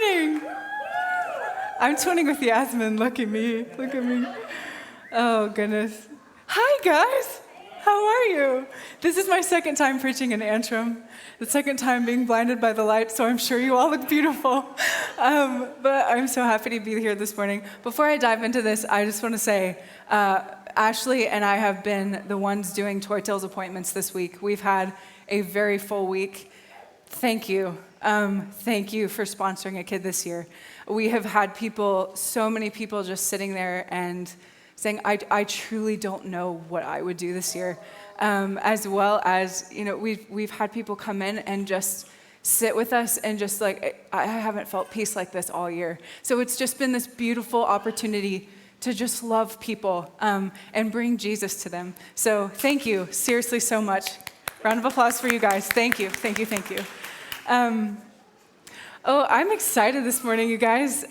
morning. I'm twinning with Yasmin. Look at me. Look at me. Oh, goodness. Hi, guys. How are you? This is my second time preaching in Antrim, the second time being blinded by the light, so I'm sure you all look beautiful. But I'm so happy to be here this morning. Before I dive into this, I just want to say, Ashley and I have been the ones doing Toy Tales appointments this week. We've had a very full week. Thank you. Thank you for sponsoring a kid this year. We have had people, so many people just sitting there and saying, I truly don't know what I would do this year. As well as, we've had people come in and just sit with us and just like, I haven't felt peace like this all year. So it's just been this beautiful opportunity to just love people and bring Jesus to them. So thank you, seriously, so much. Round of applause for you guys. Thank you, thank you, thank you. I'm excited this morning, you guys.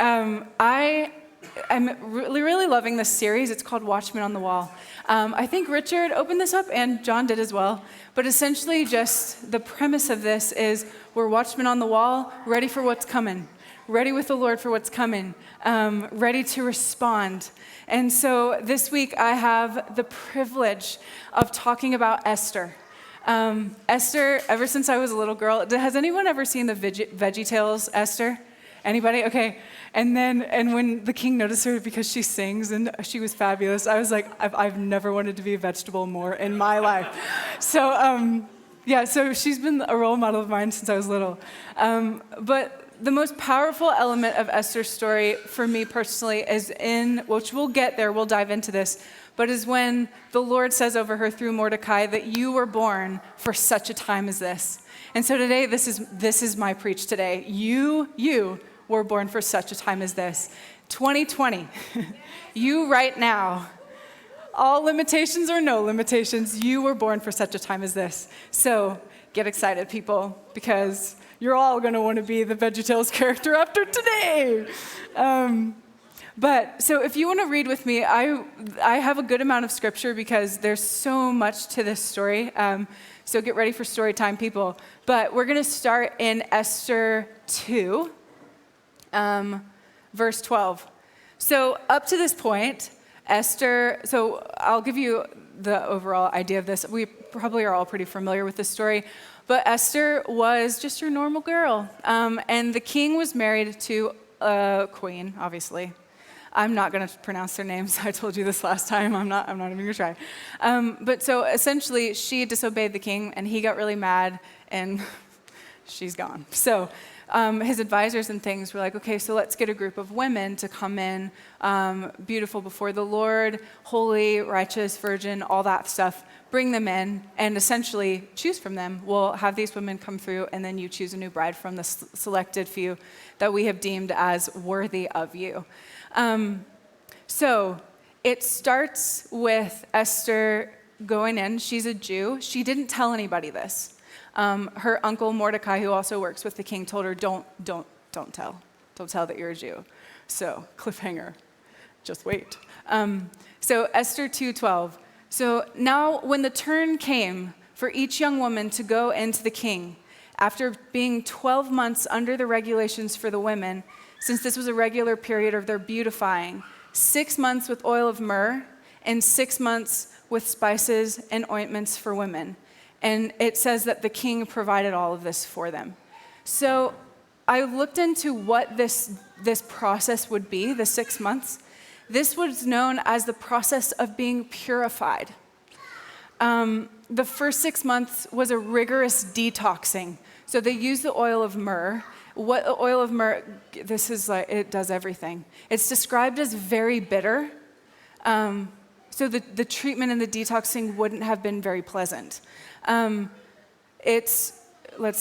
I'm really loving this series. It's called Watchmen on the Wall. I think Richard opened this up and John did as well. But essentially just the premise of this is we're watchmen on the wall, ready for what's coming, ready with the Lord for what's coming, ready to respond. And so this week I have the privilege of talking about Esther. Esther, ever since I was a little girl, has anyone ever seen the VeggieTales Esther? Anybody? Okay. And when the king noticed her because she sings and she was fabulous, I was like, I've never wanted to be a vegetable more in my life. So, so she's been a role model of mine since I was little. But the most powerful element of Esther's story for me personally is which we'll get there, we'll dive into this, but is when the Lord says over her through Mordecai that you were born for such a time as this. And so today, this is my preach today. You were born for such a time as this. 2020, you right now, all limitations or no limitations, you were born for such a time as this. So get excited, people, because you're all going to want to be the VeggieTales character after today. But so if you want to read with me, I have a good amount of scripture because there's so much to this story. So get ready for story time, people. But we're going to start in Esther 2, verse 12. So up to this point, Esther, so I'll give you the overall idea of this. We probably are all pretty familiar with this story. But Esther was just your normal girl. And the king was married to a queen, obviously. I'm not going to pronounce their names. I told you this last time. I'm not even going to try. But so essentially, she disobeyed the king, and he got really mad, and she's gone. So his advisors and things were like, okay, so let's get a group of women to come in, beautiful before the Lord, holy, righteous, virgin, all that stuff. Bring them in and essentially choose from them. We'll have these women come through, and then you choose a new bride from the selected few that we have deemed as worthy of you. So it starts with Esther going in. She's a Jew. She didn't tell anybody this. Her uncle Mordecai, who also works with the king, told her, don't tell. Don't tell that you're a Jew. So cliffhanger, just wait. So Esther 2:12. So now when the turn came for each young woman to go into the king, after being 12 months under the regulations for the women, since this was a regular period of their beautifying, 6 months with oil of myrrh and 6 months with spices and ointments for women. And it says that the king provided all of this for them. So I looked into what this process would be, the 6 months. This was known as the process of being purified. The first 6 months was a rigorous detoxing. So they used the oil of myrrh. What the oil of myrrh, this is like, it does everything. It's described as very bitter. So the treatment and the detoxing wouldn't have been very pleasant. It's,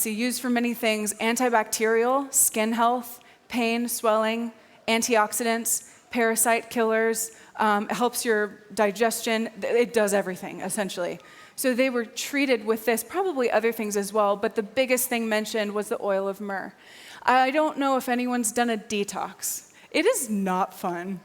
used for many things: antibacterial, skin health, pain, swelling, antioxidants, parasite killers, it helps your digestion. It does everything, essentially. So they were treated with this, probably other things as well, but the biggest thing mentioned was the oil of myrrh. I don't know if anyone's done a detox. It is not fun.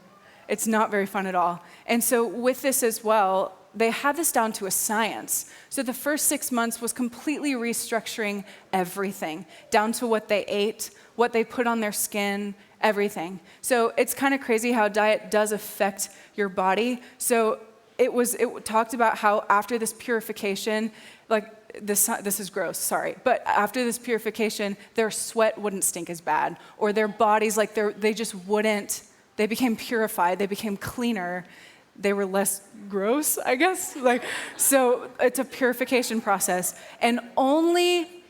It's not very fun at all. And so with this as well, they had this down to a science. So the first 6 months was completely restructuring everything, down to what they ate, what they put on their skin, everything. So it's kind of crazy how diet does affect your body. So it talked about how after this purification, like this is gross, sorry, but after this purification, their sweat wouldn't stink as bad, or their bodies, like they just wouldn't, they became purified, they became cleaner, they were less gross, I guess. So it's a purification process. And only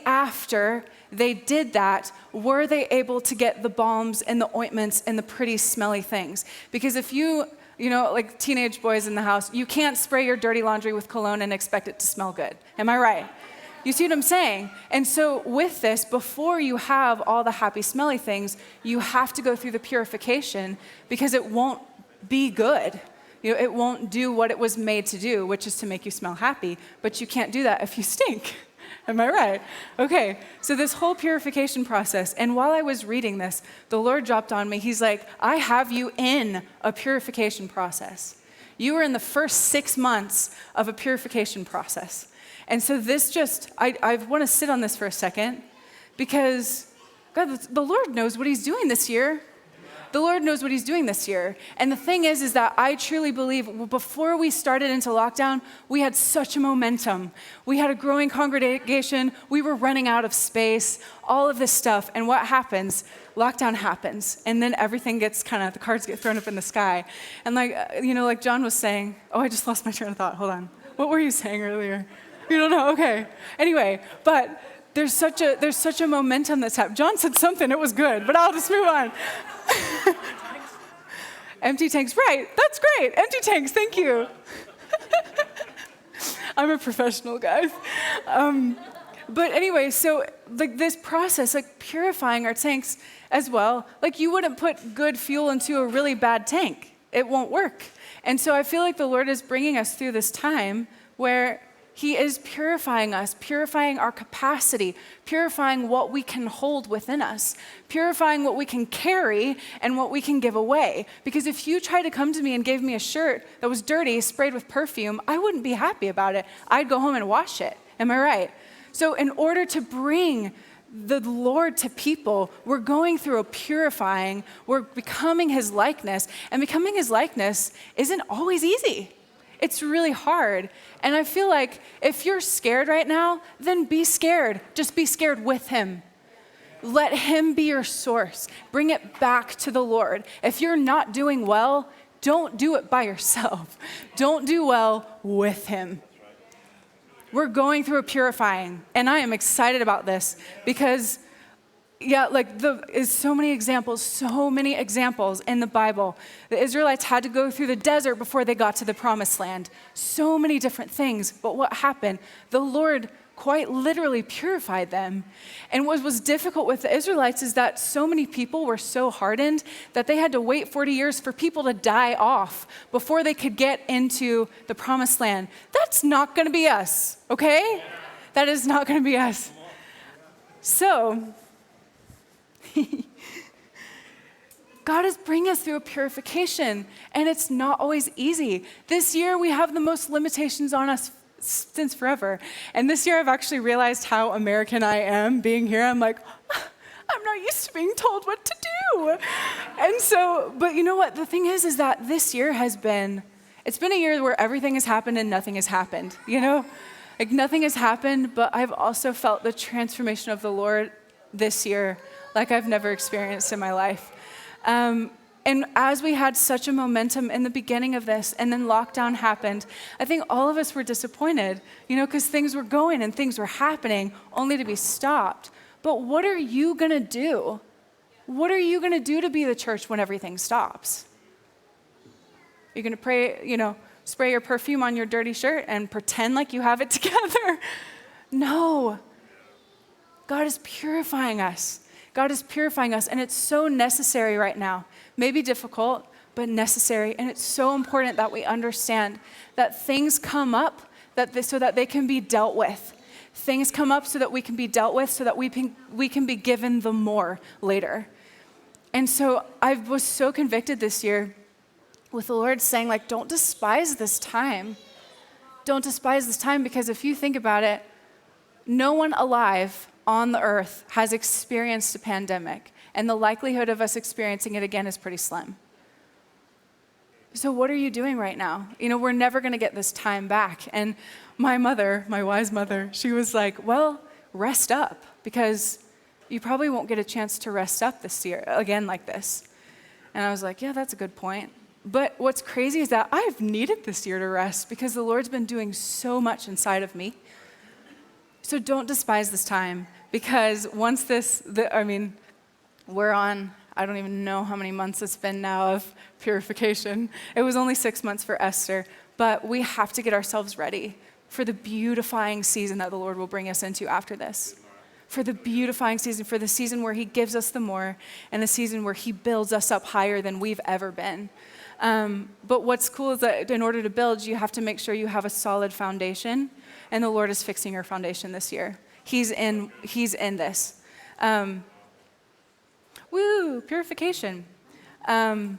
after they did that were they able to get the balms and the ointments and the pretty smelly things. Because if you know, like teenage boys in the house, you can't spray your dirty laundry with cologne and expect it to smell good. Am I right? You see what I'm saying? And so with this, before you have all the happy, smelly things, you have to go through the purification because it won't be good. It won't do what it was made to do, which is to make you smell happy, but you can't do that if you stink. Am I right? Okay, so this whole purification process, and while I was reading this, the Lord dropped on me, he's like, I have you in a purification process. You are in the first 6 months of a purification process. And so this I want to sit on this for a second, because God, the Lord knows what he's doing this year. The Lord knows what he's doing this year. And the thing is that I truly believe before we started into lockdown, we had such a momentum. We had a growing congregation. We were running out of space, all of this stuff. And what happens? Lockdown happens. And then everything gets the cards get thrown up in the sky. And like John was saying, I just lost my train of thought. Hold on. What were you saying earlier? You don't know? Okay. Anyway, but there's such a momentum that's happened. John said something, it was good, but I'll just move on. Empty tanks, right, that's great. Empty tanks, thank you. I'm a professional, guys. But anyway, so this process, purifying our tanks as well, you wouldn't put good fuel into a really bad tank. It won't work. And so I feel like the Lord is bringing us through this time where he is purifying us, purifying our capacity, purifying what we can hold within us, purifying what we can carry and what we can give away. Because if you tried to come to me and gave me a shirt that was dirty, sprayed with perfume, I wouldn't be happy about it. I'd go home and wash it. Am I right? So in order to bring the Lord to people, we're going through a purifying, we're becoming his likeness, and becoming his likeness isn't always easy. It's really hard. And I feel like if you're scared right now, then be scared. Just be scared with him. Let him be your source. Bring it back to the Lord. If you're not doing well, don't do it by yourself. Don't do well with him. We're going through a purifying, and I am excited about this because is so many examples in the Bible. The Israelites had to go through the desert before they got to the promised land. So many different things. But what happened? The Lord quite literally purified them. And what was difficult with the Israelites is that so many people were so hardened that they had to wait 40 years for people to die off before they could get into the promised land. That's not going to be us, okay? That is not going to be us. So God is bringing us through a purification, and it's not always easy. This year, we have the most limitations on us since forever. And this year, I've actually realized how American I am being here. I'm like, I'm not used to being told what to do. And so, but you know what? The thing is that this year it's been a year where everything has happened and nothing has happened, nothing has happened, but I've also felt the transformation of the Lord this year like I've never experienced in my life. And as we had such a momentum in the beginning of this, and then lockdown happened, I think all of us were disappointed, because things were going and things were happening only to be stopped. But what are you going to do? What are you going to do to be the church when everything stops? You're going to pray, spray your perfume on your dirty shirt and pretend like you have it together? No. God is purifying us. God is purifying us, and it's so necessary right now. Maybe difficult, but necessary. And it's so important that we understand that things come up so that they can be dealt with. Things come up so that we can be dealt with, so that we can be given the more later. And so I was so convicted this year with the Lord saying, don't despise this time. don't despise this time, because if you think about it, no one alive on the earth has experienced a pandemic, and the likelihood of us experiencing it again is pretty slim. So what are you doing right now? We're never going to get this time back. And my mother, my wise mother, she was like, well, rest up, because you probably won't get a chance to rest up this year again like this. And I was like, yeah, that's a good point. But what's crazy is that I've needed this year to rest, because the Lord's been doing so much inside of me. So don't despise this time, because once we're on, I don't even know how many months it's been now of purification. It was only 6 months for Esther, but we have to get ourselves ready for the beautifying season that the Lord will bring us into after this. For the beautifying season, for the season where he gives us the more, and the season where he builds us up higher than we've ever been. But what's cool is that in order to build, you have to make sure you have a solid foundation, and the Lord is fixing your foundation this year. He's in this. Purification. And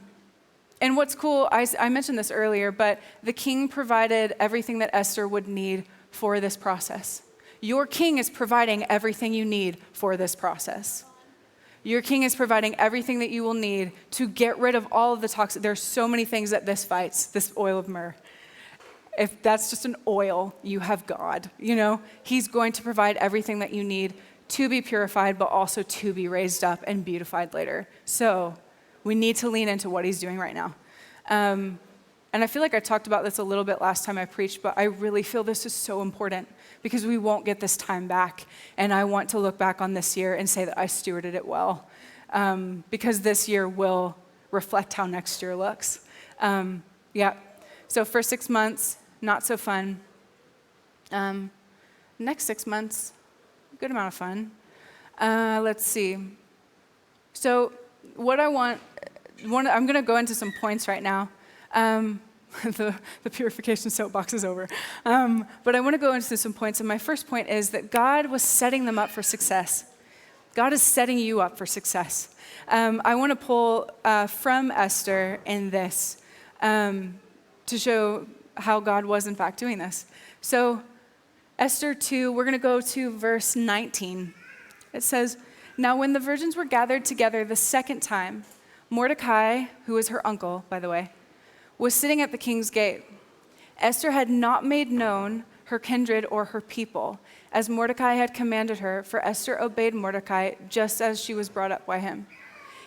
what's cool, I mentioned this earlier, but the king provided everything that Esther would need for this process. Your king is providing everything you need for this process. Your king is providing everything that you will need to get rid of all of the toxic. There's so many things that this fights, this oil of myrrh. If that's just an oil, you have God. He's going to provide everything that you need to be purified, but also to be raised up and beautified later. So we need to lean into what he's doing right now. And I feel like I talked about this a little bit last time I preached, but I really feel this is so important, because we won't get this time back. And I want to look back on this year and say that I stewarded it well, because this year will reflect how next year looks. So first 6 months, not so fun. Next 6 months, good amount of fun. Let's see. So what I'm going to go into some points right now. The purification soapbox is over. But I want to go into some points, and my first point is that God was setting them up for success. God is setting you up for success. I want to pull from Esther in this to show how God was in fact doing this. So Esther 2, we're going to go to verse 19. It says, "Now when the virgins were gathered together the second time, Mordecai, who was her uncle, by the way, was sitting at the king's gate. Esther had not made known her kindred or her people, as Mordecai had commanded her, for Esther obeyed Mordecai just as she was brought up by him.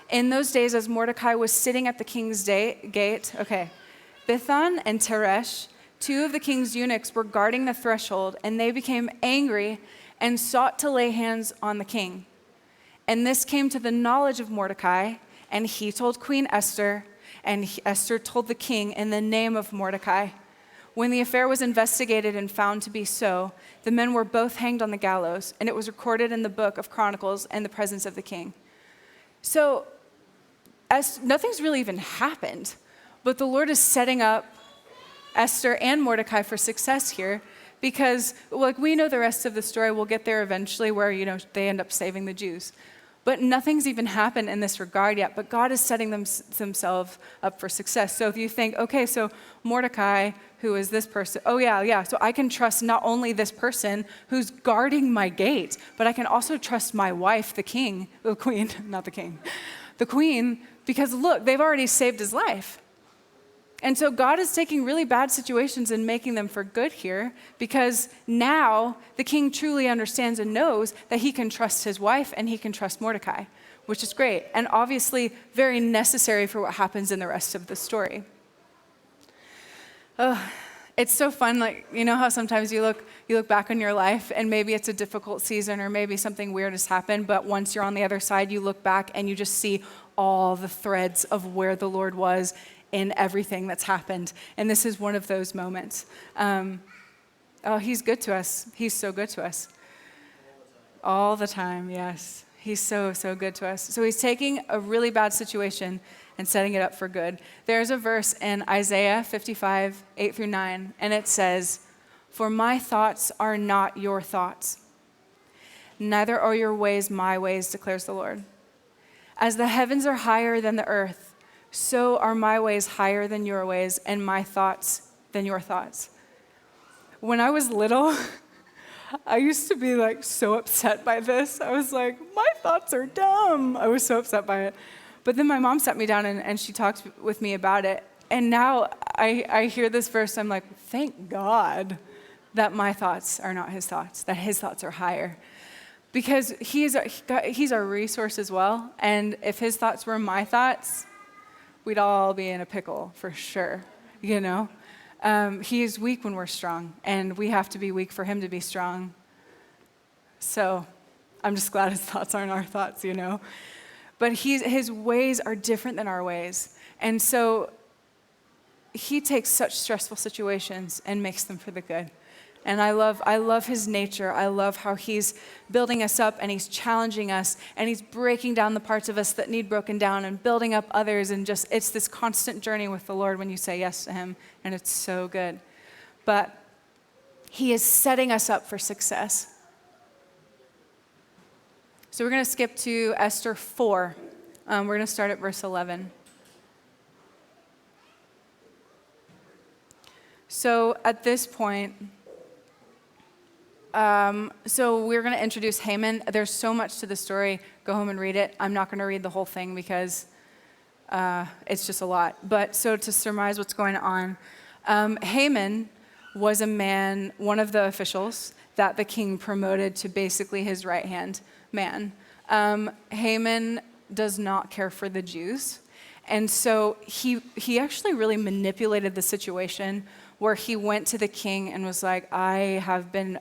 In those days, as Mordecai was sitting at the king's gate, Bithan and Teresh, two of the king's eunuchs, were guarding the threshold, and they became angry and sought to lay hands on the king. And this came to the knowledge of Mordecai, and he told Queen Esther, and Esther told the king in the name of Mordecai. When the affair was investigated and found to be so, the men were both hanged on the gallows, and it was recorded in the book of Chronicles in the presence of the king." So nothing's really even happened, but the Lord is setting up Esther and Mordecai for success here, because we know the rest of the story. We'll get there eventually, where they end up saving the Jews. But nothing's even happened in this regard yet, but God is setting themselves up for success. So if you think, okay, so Mordecai, who is this person, so I can trust not only this person who's guarding my gate, but I can also trust my wife, the queen, because look, they've already saved his life. And so God is taking really bad situations and making them for good here, because now the king truly understands and knows that he can trust his wife and he can trust Mordecai, which is great, and obviously very necessary for what happens in the rest of the story. It's so fun, how sometimes you look back on your life and maybe it's a difficult season or maybe something weird has happened, but once you're on the other side, you look back and you just see all the threads of where the Lord was in everything that's happened. And this is one of those moments. He's good to us. He's so good to us. All the time, yes. He's so, so good to us. So he's taking a really bad situation and setting it up for good. There's a verse in Isaiah 55, 8-9, and it says, "For my thoughts are not your thoughts, neither are your ways my ways, declares the Lord. As the heavens are higher than the earth, so are my ways higher than your ways, and my thoughts than your thoughts." when I was little, I used to be like so upset by this. I was like, my thoughts are dumb. I was so upset by it. But then my mom sat me down and she talked with me about it. And now I hear this verse, I'm like, thank God that my thoughts are not his thoughts, that his thoughts are higher. Because he's our resource as well. And if his thoughts were my thoughts, we'd all be in a pickle for sure, you know? He is weak when we're strong, and we have to be weak for him to be strong. So I'm just glad his thoughts aren't our thoughts, you know? But his ways are different than our ways. And so he takes such stressful situations and makes them for the good. And I love his nature. I love how he's building us up and he's challenging us and he's breaking down the parts of us that need broken down and building up others, and just it's this constant journey with the Lord when you say yes to him, and it's so good. But he is setting us up for success. So we're going to skip to Esther 4. We're going to start at verse 11. So at this point, so we're going to introduce Haman. There's so much to the story. Go home and read it. I'm not going to read the whole thing because it's just a lot. But so to surmise what's going on, Haman was a man, one of the officials that the king promoted to basically his right-hand man. Haman does not care for the Jews. And so he actually really manipulated the situation where he went to the king and was like, I have been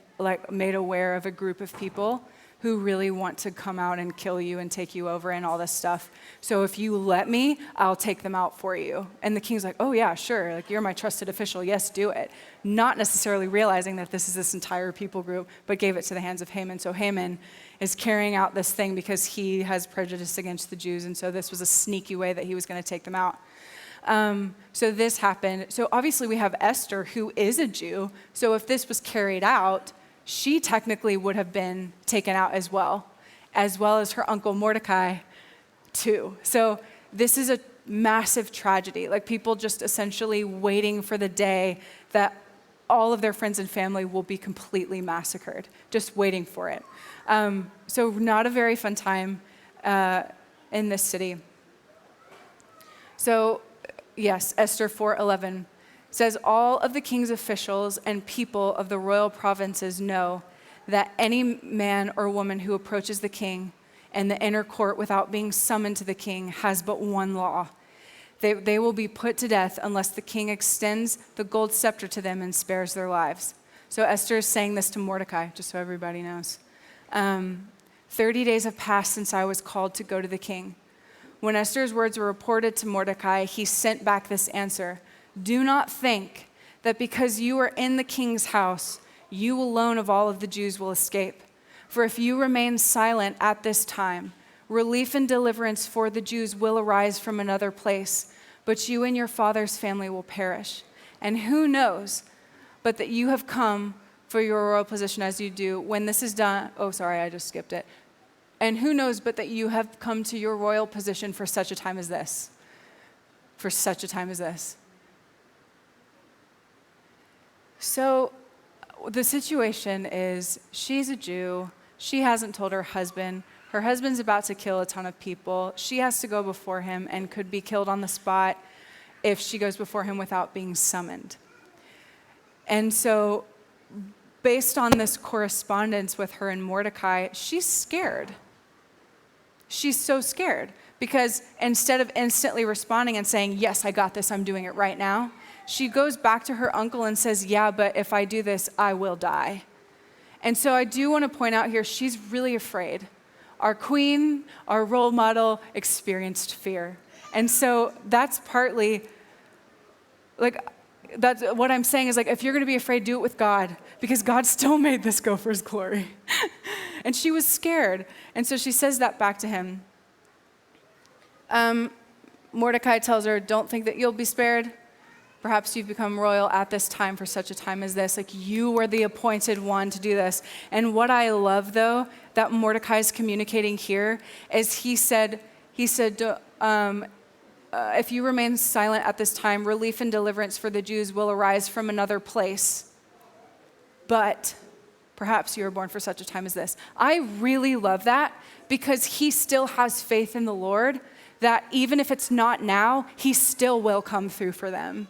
made aware of a group of people who really want to come out and kill you and take you over and all this stuff. So if you let me, I'll take them out for you. And the king's like, oh yeah, sure. Like, you're my trusted official. Yes, do it. Not necessarily realizing that this is this entire people group, but gave it to the hands of Haman. So Haman is carrying out this thing because he has prejudice against the Jews. And so this was a sneaky way that he was going to take them out. So this happened. So obviously we have Esther, who is a Jew. So if this was carried out, she technically would have been taken out as well as her uncle Mordecai too. So this is a massive tragedy. Like, people just essentially waiting for the day that all of their friends and family will be completely massacred, just waiting for it. So not a very fun time in this city. So yes, Esther 4:11 says, all of the king's officials and people of the royal provinces know that any man or woman who approaches the king and the inner court without being summoned to the king has but one law. They will be put to death unless the king extends the gold scepter to them and spares their lives. So Esther is saying this to Mordecai, just so everybody knows. 30 days have passed since I was called to go to the king. When Esther's words were reported to Mordecai, he sent back this answer: do not think that because you are in the king's house, you alone of all of the Jews will escape. For if you remain silent at this time, relief and deliverance for the Jews will arise from another place, but you and your father's family will perish. And who knows but that you have come for your royal position as you do. When this is done, oh, sorry, I just skipped it. And who knows but that you have come to your royal position for such a time as this. For such a time as this. So the situation is, she's a Jew. She hasn't told her husband. Her husband's about to kill a ton of people. She has to go before him and could be killed on the spot if she goes before him without being summoned. And so based on this correspondence with her and Mordecai, she's scared. She's so scared because instead of instantly responding and saying, yes, I got this, I'm doing it right now, she goes back to her uncle and says, yeah, but if I do this, I will die. And so I do want to point out here, she's really afraid. Our queen, our role model, experienced fear. And so that's partly, that's what I'm saying is, if you're going to be afraid, do it with God, because God still made this go for his glory. And she was scared. And so she says that back to him. Mordecai tells her, don't think that you'll be spared. Perhaps you've become royal at this time for such a time as this. You were the appointed one to do this. And what I love, though, that Mordecai is communicating here is he said, if you remain silent at this time, relief and deliverance for the Jews will arise from another place. but perhaps you were born for such a time as this. I really love that because he still has faith in the Lord that even if it's not now, he still will come through for them.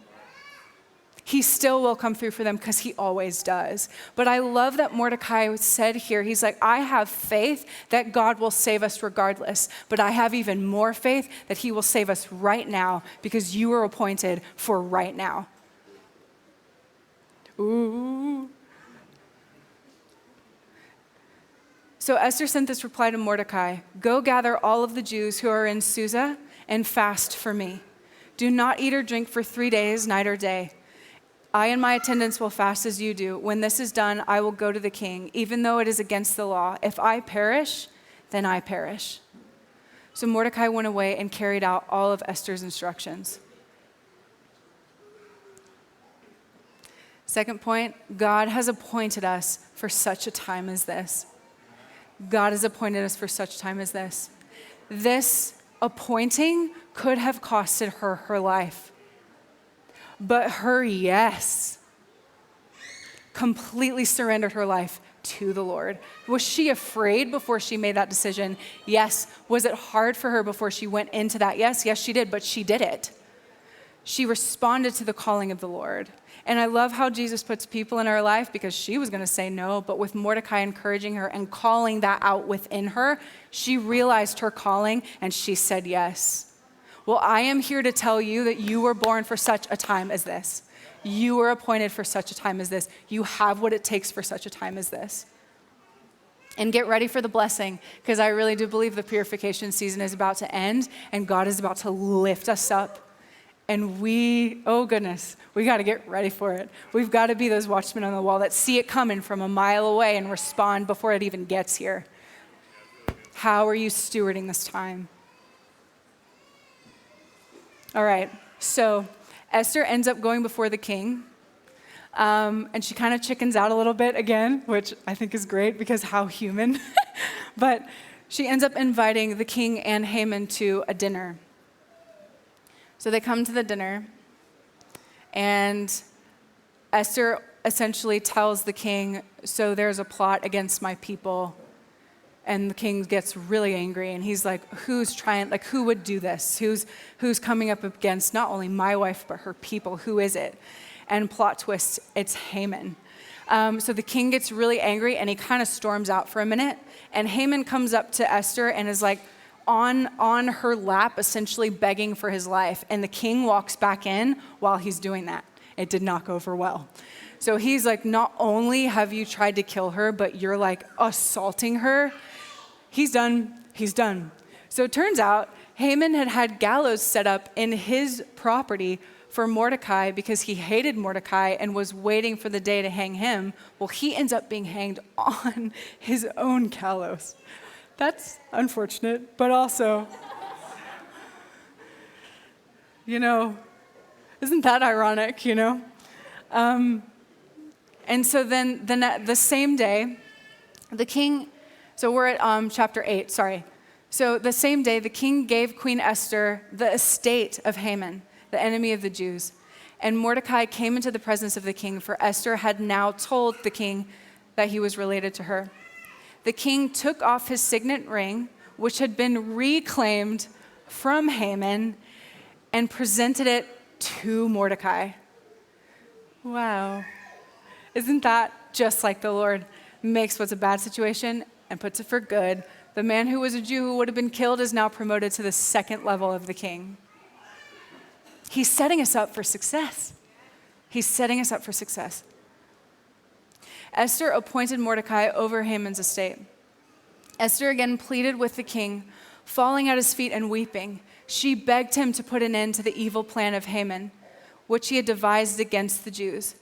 He still will come through for them because he always does. But I love that Mordecai said here, he's like, I have faith that God will save us regardless, but I have even more faith that he will save us right now because you were appointed for right now. Ooh. So Esther sent this reply to Mordecai, go gather all of the Jews who are in Susa and fast for me. Do not eat or drink for 3 days, night or day. I and my attendants will fast as you do. When this is done, I will go to the king, even though it is against the law. If I perish, then I perish. So Mordecai went away and carried out all of Esther's instructions. Second point, God has appointed us for such a time as this. God has appointed us for such a time as this. This appointing could have costed her her life. But her yes completely surrendered her life to the Lord. Was she afraid before she made that decision? Yes. Was it hard for her before she went into that? Yes, she did, but she did it. She responded to the calling of the Lord. And I love how Jesus puts people in her life because she was going to say no, but with Mordecai encouraging her and calling that out within her, she realized her calling and she said yes. Well, I am here to tell you that you were born for such a time as this. You were appointed for such a time as this. You have what it takes for such a time as this. And get ready for the blessing, because I really do believe the purification season is about to end, and God is about to lift us up. And oh goodness, we got to get ready for it. We've got to be those watchmen on the wall that see it coming from a mile away and respond before it even gets here. How are you stewarding this time? All right, so Esther ends up going before the king, and she kind of chickens out a little bit again, which I think is great because how human. But she ends up inviting the king and Haman to a dinner. So they come to the dinner, and Esther essentially tells the king, so there's a plot against my people. And the king gets really angry, and he's like, who would do this? Who's coming up against not only my wife, but her people? Who is it? And plot twist, it's Haman. So the king gets really angry, and he kind of storms out for a minute. And Haman comes up to Esther and is like on her lap, essentially begging for his life. And the king walks back in while he's doing that. It did not go over well. So he's like, not only have you tried to kill her, but you're like assaulting her. He's done. So it turns out Haman had gallows set up in his property for Mordecai because he hated Mordecai and was waiting for the day to hang him. Well, he ends up being hanged on his own gallows. That's unfortunate, but also, isn't that ironic, And so then the same day, the king, so we're at chapter 8, sorry. So the same day, the king gave Queen Esther the estate of Haman, the enemy of the Jews. And Mordecai came into the presence of the king, for Esther had now told the king that he was related to her. The king took off his signet ring, which had been reclaimed from Haman, and presented it to Mordecai. Wow. Isn't that just like the Lord makes what's a bad situation and puts it for good? The man who was a Jew who would have been killed is now promoted to the second level of the king. He's setting us up for success. Esther appointed Mordecai over Haman's estate. Esther again pleaded with the king, falling at his feet and weeping. She begged him to put an end to the evil plan of Haman, which he had devised against the Jews.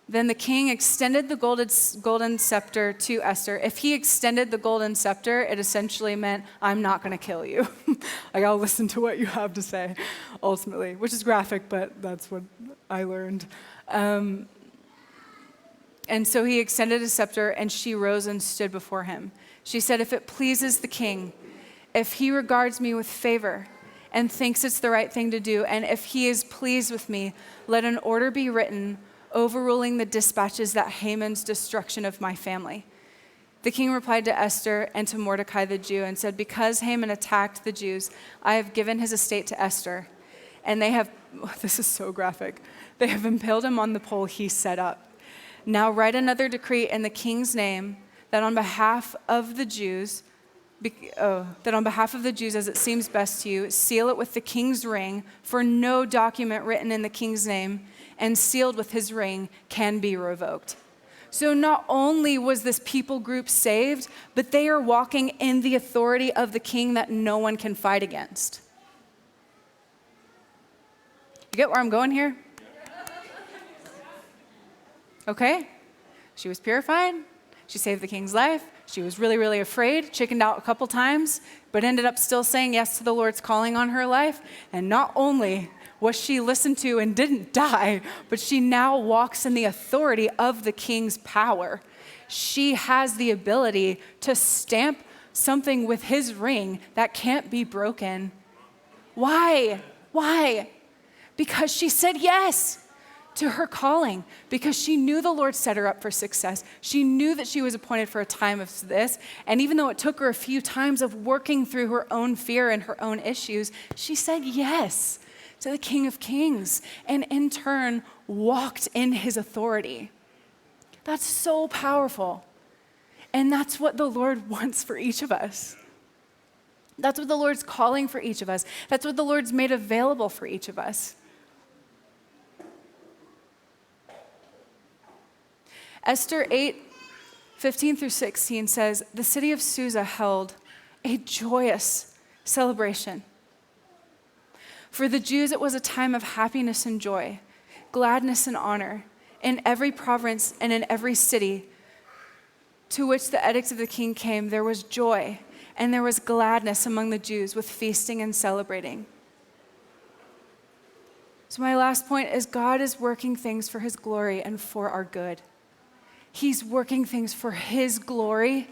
Then the king extended the golden scepter to Esther. If he extended the golden scepter, it essentially meant, I'm not going to kill you. I'll listen to what you have to say, ultimately, which is graphic, but that's what I learned. And so he extended his scepter, and she rose and stood before him. She said, if it pleases the king, if he regards me with favor and thinks it's the right thing to do, and if he is pleased with me, let an order be written overruling the dispatches that Haman's destruction of my family. The king replied to Esther and to Mordecai the Jew and said, because Haman attacked the Jews, I have given his estate to Esther. And they have, this is so graphic, they have impaled him on the pole he set up. Now write another decree in the king's name that on behalf of the Jews, as it seems best to you, seal it with the king's ring, for no document written in the king's name and sealed with his ring can be revoked. So not only was this people group saved, but they are walking in the authority of the king that no one can fight against. You get where I'm going here? Okay? She was purified. She saved the king's life. She was really, really afraid, chickened out a couple times, but ended up still saying yes to the Lord's calling on her life. And not only was she listened to and didn't die, but she now walks in the authority of the king's power. She has the ability to stamp something with his ring that can't be broken. Why? Why? Because she said yes to her calling, because she knew the Lord set her up for success. She knew that she was appointed for a time of this, and even though it took her a few times of working through her own fear and her own issues, she said yes to the King of Kings, and in turn walked in his authority. That's so powerful. And that's what the Lord wants for each of us. That's what the Lord's calling for each of us. That's what the Lord's made available for each of us. Esther 8:15-16 says, the city of Susa held a joyous celebration. For the Jews, it was a time of happiness and joy, gladness and honor. In every province and in every city to which the edicts of the king came, there was joy and there was gladness among the Jews with feasting and celebrating. So my last point is God is working things for his glory and for our good. He's working things for his glory,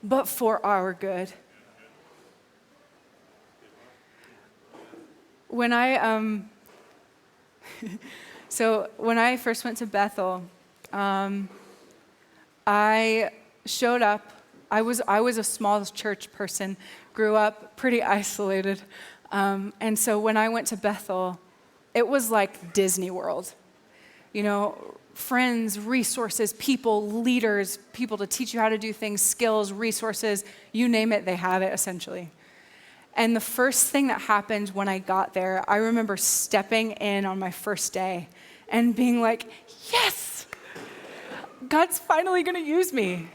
but for our good. When I first went to Bethel, I showed up. I was a small church person, grew up pretty isolated, and so when I went to Bethel, it was like Disney World. You know, friends, resources, people, leaders, people to teach you how to do things, skills, resources, you name it, they have it essentially. And the first thing that happened when I got there, I remember stepping in on my first day and being like, yes, God's finally going to use me.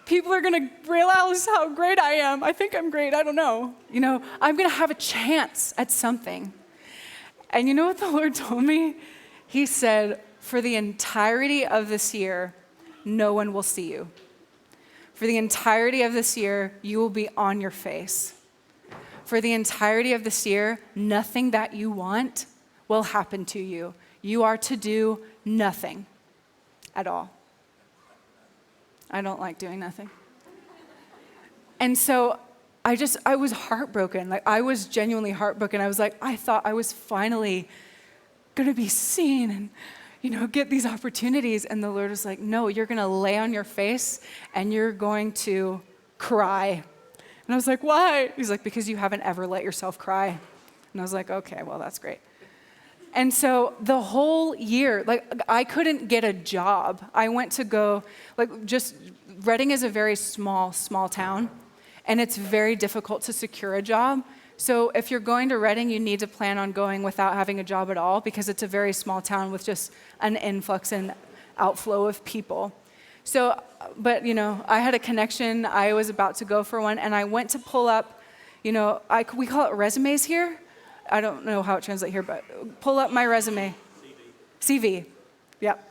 People are going to realize how great I am. I think I'm great. I don't know. You know, I'm going to have a chance at something. And you know what the Lord told me? He said, for the entirety of this year, no one will see you. For the entirety of this year, you will be on your face. For the entirety of this year, nothing that you want will happen to you. You are to do nothing at all. I don't like doing nothing. And so I was heartbroken. Like, I was genuinely heartbroken. I was like, I thought I was finally going to be seen and, you know, get these opportunities. And the Lord was like, no, you're going to lay on your face and you're going to cry. And I was like, why? He's like, because you haven't ever let yourself cry. And I was like, okay, well, that's great. And so the whole year, like, I couldn't get a job. I went to go, Reading is a very small town, and it's very difficult to secure a job. So if you're going to Reading, you need to plan on going without having a job at all, because it's a very small town with just an influx and outflow of people. So, but, you know, I had a connection. I was about to go for one, and I went to pull up, you know, we call it resumes here. I don't know how it translates here, but pull up my resume. CV. Yep.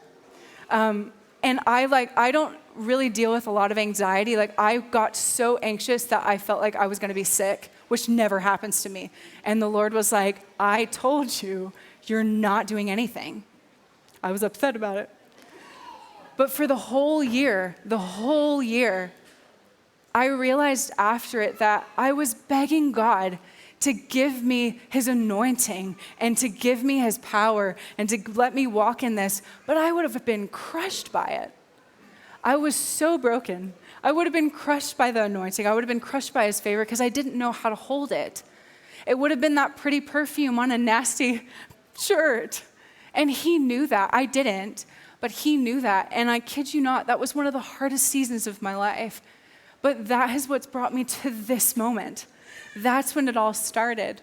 And I don't really deal with a lot of anxiety. Like, I got so anxious that I felt like I was going to be sick, which never happens to me. And the Lord was like, I told you, you're not doing anything. I was upset about it. But for the whole year, I realized after it that I was begging God to give me his anointing and to give me his power and to let me walk in this, but I would have been crushed by it. I was so broken. I would have been crushed by the anointing. I would have been crushed by his favor because I didn't know how to hold it. It would have been that pretty perfume on a nasty shirt. And he knew that. I didn't, but he knew that. And I kid you not, that was one of the hardest seasons of my life. But that is what's brought me to this moment. That's when it all started.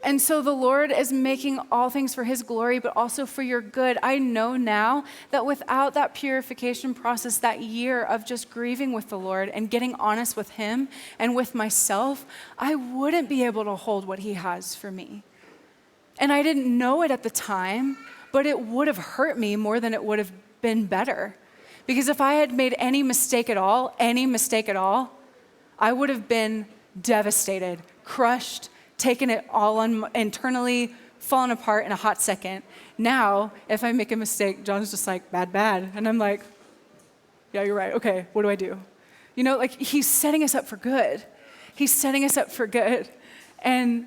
And so the Lord is making all things for his glory, but also for your good. I know now that without that purification process, that year of just grieving with the Lord and getting honest with him and with myself, I wouldn't be able to hold what he has for me. And I didn't know it at the time, but it would have hurt me more than it would have been better. Because if I had made any mistake at all, I would have been devastated, crushed, taken it all on internally, fallen apart in a hot second. Now, if I make a mistake, John's just like, bad. And I'm like, yeah, you're right. Okay, what do I do? You know, like he's setting us up for good. He's setting us up for good. And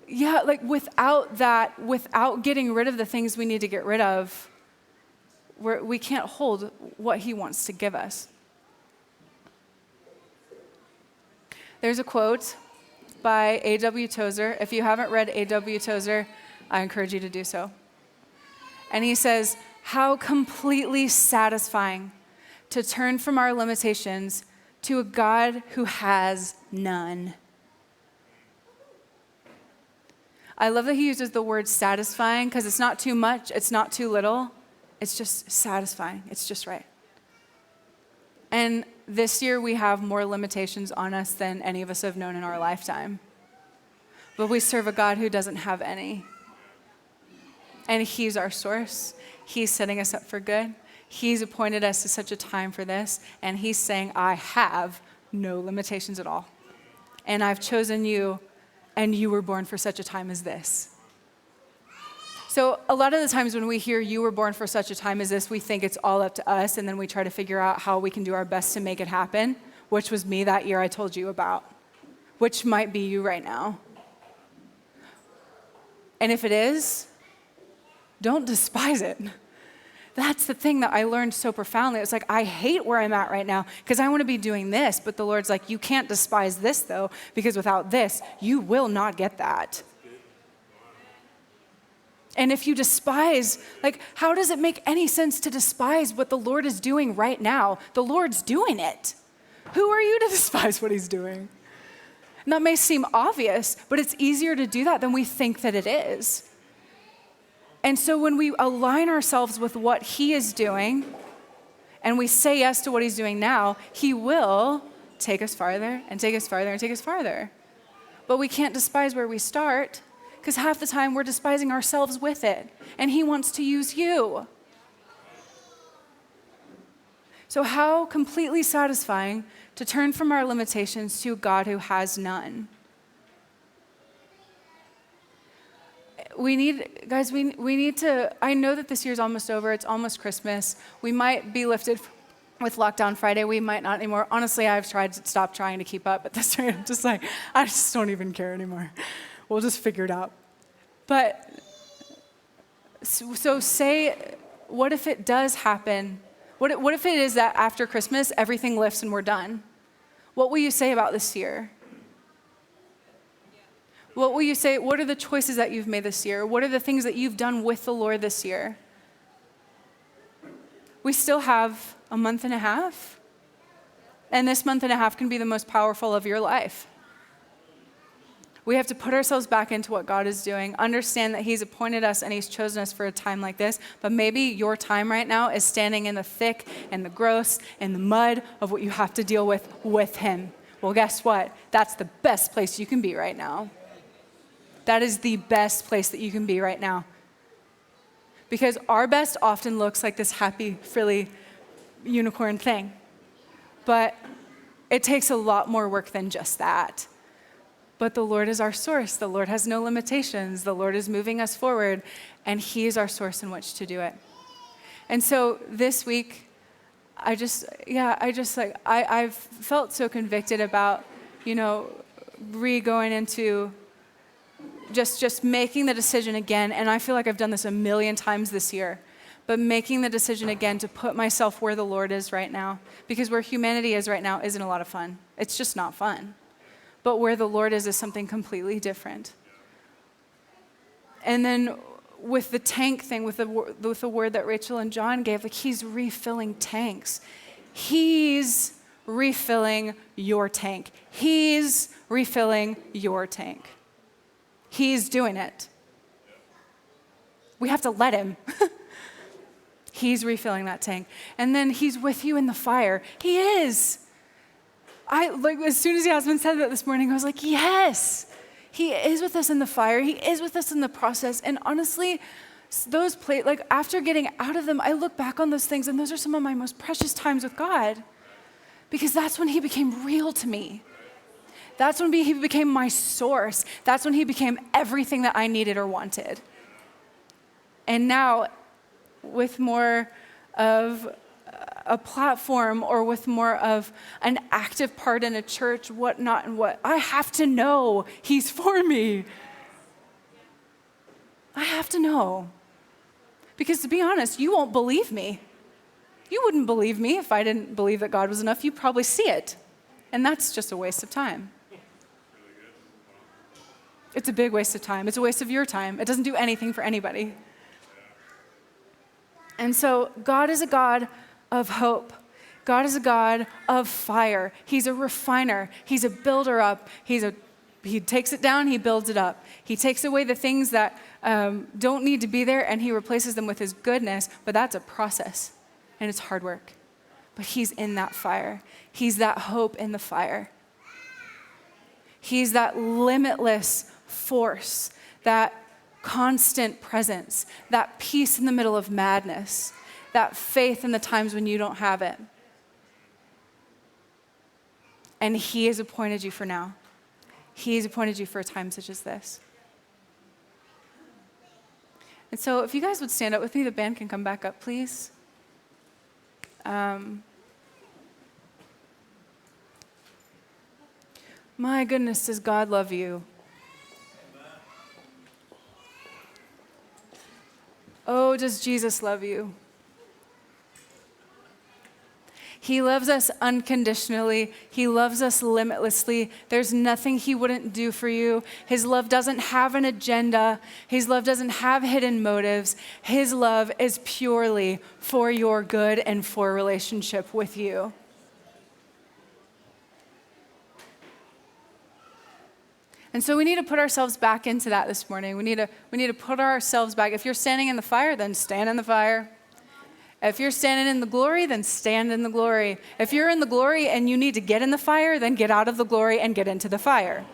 yeah, like without that, without getting rid of the things we need to get rid of, we can't hold what he wants to give us. There's a quote by A.W. Tozer. If you haven't read A.W. Tozer, I encourage you to do so. And he says, how completely satisfying to turn from our limitations to a God who has none. I love that he uses the word satisfying because it's not too much, it's not too little, it's just satisfying, it's just right. And this year we have more limitations on us than any of us have known in our lifetime. But we serve a God who doesn't have any. And he's our source. He's setting us up for good. He's appointed us to such a time for this. And he's saying, I have no limitations at all. And I've chosen you, and you were born for such a time as this. So a lot of the times when we hear you were born for such a time as this, we think it's all up to us, and then we try to figure out how we can do our best to make it happen, which was me that year I told you about, which might be you right now. And if it is, don't despise it. That's the thing that I learned so profoundly. It's like, I hate where I'm at right now because I want to be doing this, but the Lord's like, you can't despise this though, because without this, you will not get that. And if you despise, like, how does it make any sense to despise what the Lord is doing right now? The Lord's doing it. Who are you to despise what he's doing? And that may seem obvious, but it's easier to do that than we think that it is. And so when we align ourselves with what he is doing, and we say yes to what he's doing now, he will take us farther and take us farther and take us farther. But we can't despise where we start, because half the time we're despising ourselves with it, and he wants to use you. So how completely satisfying to turn from our limitations to a God who has none. We need to, I know that this year's almost over, it's almost Christmas. We might be lifted with Lockdown Friday, we might not anymore. Honestly, I've tried to stop trying to keep up, but this year I'm just like, I just don't even care anymore. We'll just figure it out. But, so say, what if it does happen? What if it is that after Christmas, everything lifts and we're done? What will you say about this year? What will you say? What are the choices that you've made this year? What are the things that you've done with the Lord this year? We still have a month and a half. And this month and a half can be the most powerful of your life. We have to put ourselves back into what God is doing, understand that he's appointed us and he's chosen us for a time like this, but maybe your time right now is standing in the thick and the gross and the mud of what you have to deal with him. Well, guess what? That's the best place you can be right now. That is the best place that you can be right now. Because our best often looks like this happy, frilly unicorn thing. But it takes a lot more work than just that. But the Lord is our source. The Lord has no limitations. The Lord is moving us forward, and he is our source in which to do it. And so this week, I've felt so convicted about, going into just making the decision again, and I feel like I've done this a million times this year, but making the decision again to put myself where the Lord is right now, because where humanity is right now isn't a lot of fun. It's just not fun. But where the Lord is something completely different. And then with the tank thing, with the word that Rachel and John gave, like he's refilling tanks. He's refilling your tank. He's refilling your tank. He's doing it. We have to let him. He's refilling that tank. And then he's with you in the fire. He is. As soon as Yasmin said that this morning, I was like, yes. He is with us in the fire. He is with us in the process. And honestly, those after getting out of them, I look back on those things, and those are some of my most precious times with God. Because that's when he became real to me. That's when he became my source. That's when he became everything that I needed or wanted. And now, with more of a platform or with more of an active part in a church, whatnot and what, I have to know he's for me. I have to know. Because to be honest, you won't believe me. You wouldn't believe me if I didn't believe that God was enough. You'd probably see it. And that's just a waste of time. It's a big waste of time. It's a waste of your time. It doesn't do anything for anybody. And so God is a God of hope. God is a God of fire. He's a refiner. He's a builder up. He takes it down, he builds it up. He takes away the things that don't need to be there, and he replaces them with his goodness, but that's a process, and it's hard work. But he's in that fire. He's that hope in the fire. He's that limitless force, that constant presence, that peace in the middle of madness, that faith in the times when you don't have it. And he has appointed you for now. He has appointed you for a time such as this. And so if you guys would stand up with me, the band can come back up, please. My goodness, does God love you? Oh, does Jesus love you? He loves us unconditionally. He loves us limitlessly. There's nothing he wouldn't do for you. His love doesn't have an agenda. His love doesn't have hidden motives. His love is purely for your good and for a relationship with you. And so we need to put ourselves back into that this morning. We need to put ourselves back. If you're standing in the fire, then stand in the fire. If you're standing in the glory, then stand in the glory. If you're in the glory and you need to get in the fire, then get out of the glory and get into the fire.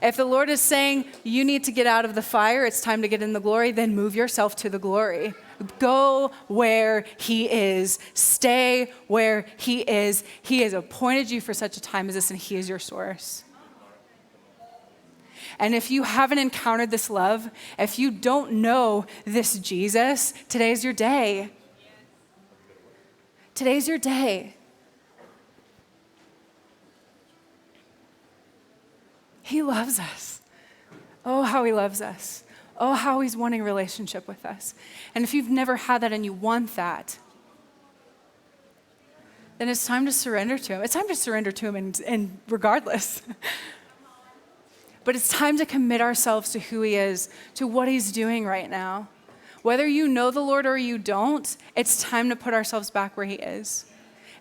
If the Lord is saying you need to get out of the fire, it's time to get in the glory, then move yourself to the glory. Go where he is. Stay where he is. He has appointed you for such a time as this, and he is your source. And if you haven't encountered this love, if you don't know this Jesus, today's your day. Today's your day. He loves us. Oh, how he loves us. Oh, how he's wanting a relationship with us. And if you've never had that and you want that, then it's time to surrender to him. It's time to surrender to him and regardless. But it's time to commit ourselves to who he is, to what he's doing right now. Whether you know the Lord or you don't, it's time to put ourselves back where he is.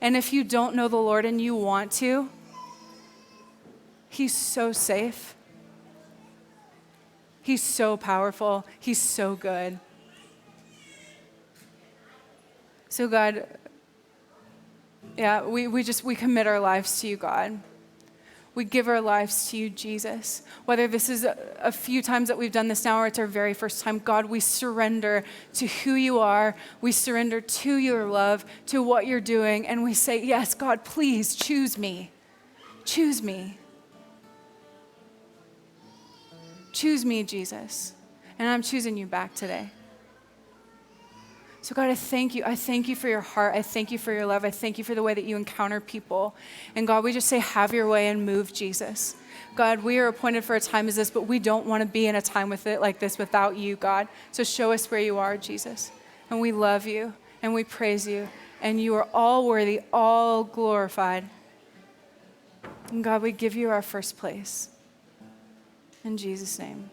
And if you don't know the Lord and you want to, he's so safe. He's so powerful. He's so good. So God, we commit our lives to you, God. We give our lives to you, Jesus. Whether this is a few times that we've done this now or it's our very first time, God, we surrender to who you are. We surrender to your love, to what you're doing. And we say, yes, God, please choose me. Choose me. Choose me, Jesus. And I'm choosing you back today. So God, I thank you. I thank you for your heart. I thank you for your love. I thank you for the way that you encounter people. And God, we just say, have your way and move, Jesus. God, we are appointed for a time as this, but we don't want to be in a time with it like this without you, God. So show us where you are, Jesus. And we love you and we praise you. And you are all worthy, all glorified. And God, we give you our first place. In Jesus' name.